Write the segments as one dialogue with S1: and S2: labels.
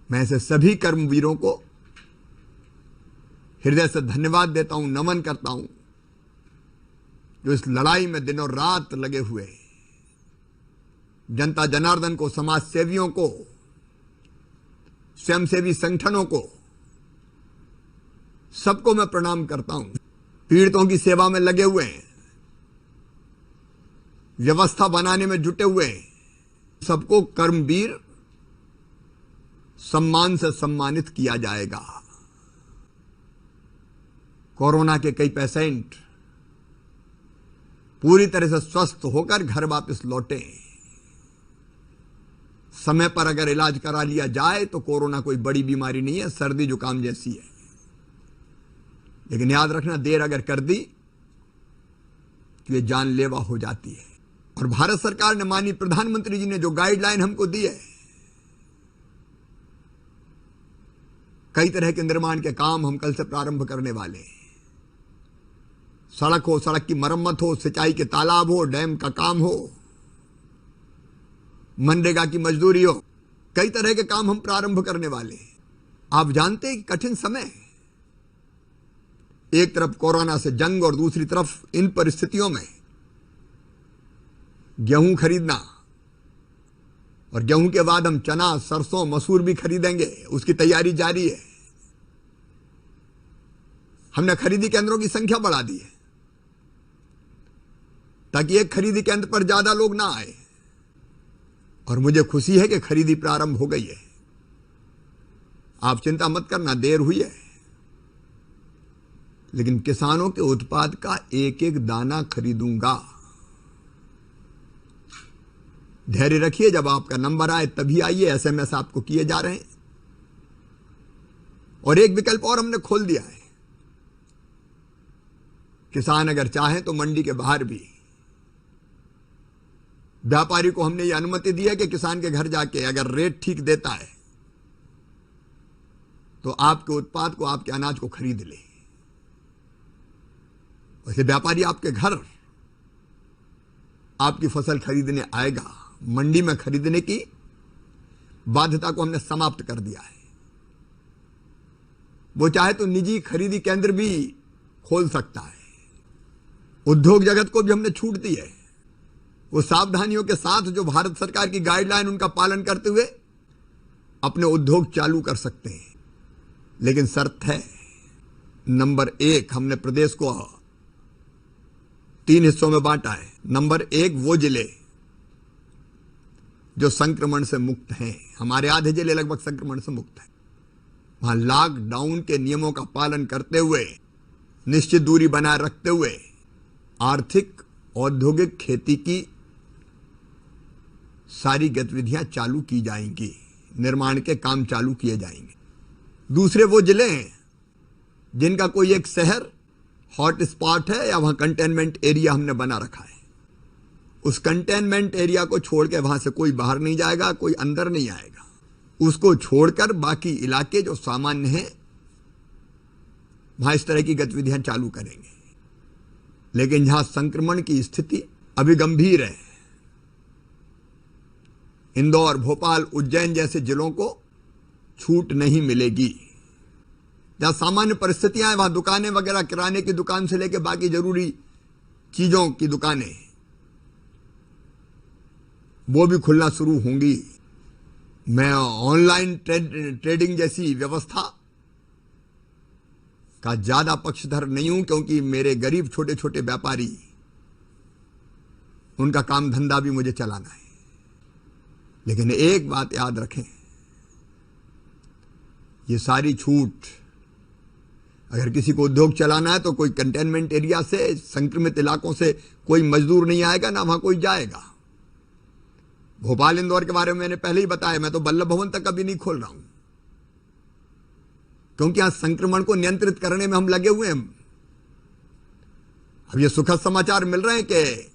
S1: मैं ऐसे सभी कर्मवीरों को हृदय से धन्यवाद देता हूं, नमन करता हूं, जो इस लड़ाई में दिनों रात लगे हुए जनता जनार्दन को, समाज सेवियों को, स्वयंसेवी संगठनों को, सबको मैं प्रणाम करता हूं। पीड़ितों की सेवा में लगे हुए हैं, व्यवस्था बनाने में जुटे हुए हैं, सबको कर्मवीर सम्मान से सम्मानित किया जाएगा। कोरोना के कई पेशेंट पूरी तरह से स्वस्थ होकर घर वापस लौटे। समय पर अगर इलाज करा लिया जाए तो कोरोना कोई बड़ी बीमारी नहीं है, सर्दी जुकाम जैसी है। लेकिन याद रखना, देर अगर कर दी तो ये जानलेवा हो जाती है। और भारत सरकार ने, माननीय प्रधानमंत्री जी ने जो गाइडलाइन हमको दी है, कई तरह के निर्माण के काम हम कल से प्रारंभ करने वाले हैं। सड़क हो, सड़क की मरम्मत हो, सिंचाई के तालाब हो, डैम का काम हो, मनरेगा की मजदूरी हो, कई तरह के काम हम प्रारंभ करने वाले हैं। आप जानते हैं कि कठिन समय, एक तरफ कोरोना से जंग और दूसरी तरफ इन परिस्थितियों में गेहूं खरीदना, और गेहूं के बाद हम चना, सरसों, मसूर भी खरीदेंगे, उसकी तैयारी जारी है। हमने खरीदी केंद्रों की संख्या बढ़ा दी है ताकि एक खरीदी केंद्र पर ज्यादा लोग ना आए। और मुझे खुशी है कि खरीदी प्रारंभ हो गई है। आप चिंता मत करना, देर हुई है, लेकिन किसानों के उत्पाद का एक एक दाना खरीदूंगा। धैर्य रखिए, जब आपका नंबर आए तभी आइए। एसएमएस आपको किए जा रहे हैं। और एक विकल्प और हमने खोल दिया है, किसान अगर चाहे तो मंडी के बाहर भी, व्यापारी को हमने ये अनुमति दी है कि किसान के घर जाके अगर रेट ठीक देता है तो आपके उत्पाद को, आपके अनाज को खरीद ले। वैसे व्यापारी आपके घर आपकी फसल खरीदने आएगा। मंडी में खरीदने की बाध्यता को हमने समाप्त कर दिया है। वो चाहे तो निजी खरीदी केंद्र भी खोल सकता है। उद्योग जगत को भी हमने छूट दी है। वो सावधानियों के साथ, जो भारत सरकार की गाइडलाइन, उनका पालन करते हुए अपने उद्योग चालू कर सकते हैं। लेकिन शर्त है, नंबर 1, हमने प्रदेश को 3 हिस्सों में बांटा है। नंबर 1, वो जिले जो संक्रमण से मुक्त हैं, हमारे आधे जिले लगभग संक्रमण से मुक्त हैं। वहां लॉकडाउन के नियमों का पालन करते हुए, निश्चित दूरी बनाए रखते हुए आर्थिक, औद्योगिक, खेती की सारी गतिविधियां चालू की जाएंगी, निर्माण के काम चालू किए जाएंगे। दूसरे वो जिले हैं जिनका कोई एक शहर हॉट स्पॉट है या वहां कंटेनमेंट एरिया हमने बना रखा है। उस कंटेनमेंट एरिया को छोड़ के वहां से कोई बाहर नहीं जाएगा, कोई अंदर नहीं आएगा। उसको छोड़कर बाकी इलाके जो सामान्य हैं, वहां इस तरह की गतिविधियां चालू करेंगे। लेकिन जहां संक्रमण की स्थिति अभी गंभीर है, इंदौर, भोपाल, उज्जैन जैसे जिलों को छूट नहीं मिलेगी। जहां सामान्य परिस्थितियां हैं, वहां दुकानें वगैरह, किराने की दुकान से लेकर बाकी जरूरी चीजों की दुकानें, वो भी खुलना शुरू होंगी। मैं ऑनलाइन ट्रेडिंग जैसी व्यवस्था का ज्यादा पक्षधर नहीं हूं, क्योंकि मेरे गरीब छोटे छोटे व्यापारी, उनका काम धंधा भी मुझे चलाना है। लेकिन एक बात याद रखें, ये सारी छूट, अगर किसी को उद्योग चलाना है तो कोई कंटेनमेंट एरिया से, संक्रमित इलाकों से कोई मजदूर नहीं आएगा, ना वहां कोई जाएगा। भोपाल, इंदौर के बारे में मैंने पहले ही बताया। मैं तो बल्लभ भवन तक अभी नहीं खोल रहा हूं, क्योंकि आज संक्रमण को नियंत्रित करने में हम लगे हुए हैं। अब ये सुखद समाचार मिल रहे हैं कि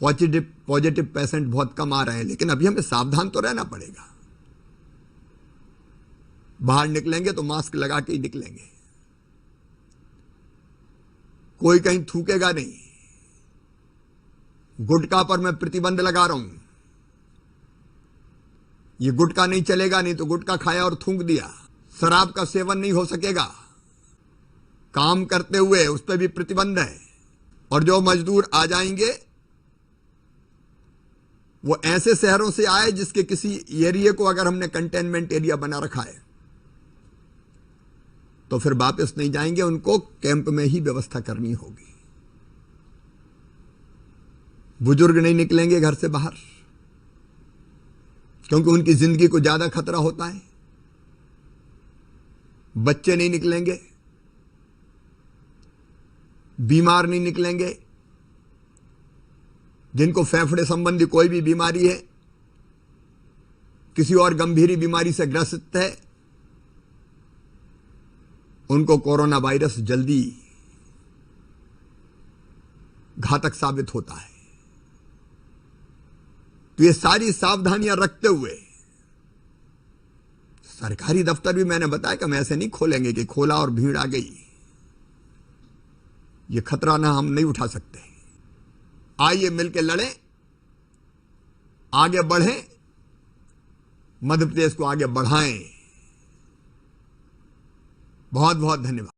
S1: पॉजिटिव पेशेंट बहुत कम आ रहे हैं, लेकिन अभी हमें सावधान तो रहना पड़ेगा। बाहर निकलेंगे तो मास्क लगा के ही निकलेंगे, कोई कहीं थूकेगा नहीं। गुटखा पर मैं प्रतिबंध लगा रहा हूं। ये गुटखा नहीं चलेगा, नहीं तो गुटखा खाया और थूक दिया। शराब का सेवन नहीं हो सकेगा, काम करते हुए उस पर भी प्रतिबंध है। और जो मजदूर आ जाएंगे वो ऐसे शहरों से आए जिसके किसी एरिया को अगर हमने कंटेनमेंट एरिया बना रखा है तो फिर वापस नहीं जाएंगे, उनको कैंप में ही व्यवस्था करनी होगी। बुजुर्ग नहीं निकलेंगे घर से बाहर क्योंकि उनकी जिंदगी को ज्यादा खतरा होता है। बच्चे नहीं निकलेंगे, बीमार नहीं निकलेंगे, जिनको फेफड़े संबंधी कोई भी बीमारी है, किसी और गंभीर बीमारी से ग्रसित है, उनको कोरोना वायरस जल्दी घातक साबित होता है। तो ये सारी सावधानियां रखते हुए सरकारी दफ्तर भी मैंने बताया कि हम ऐसे नहीं खोलेंगे कि खोला और भीड़ आ गई। ये खतरा ना हम नहीं उठा सकते। आइए मिलकर लड़ें, आगे बढ़ें, मध्य प्रदेश को आगे बढ़ाएं। बहुत बहुत धन्यवाद।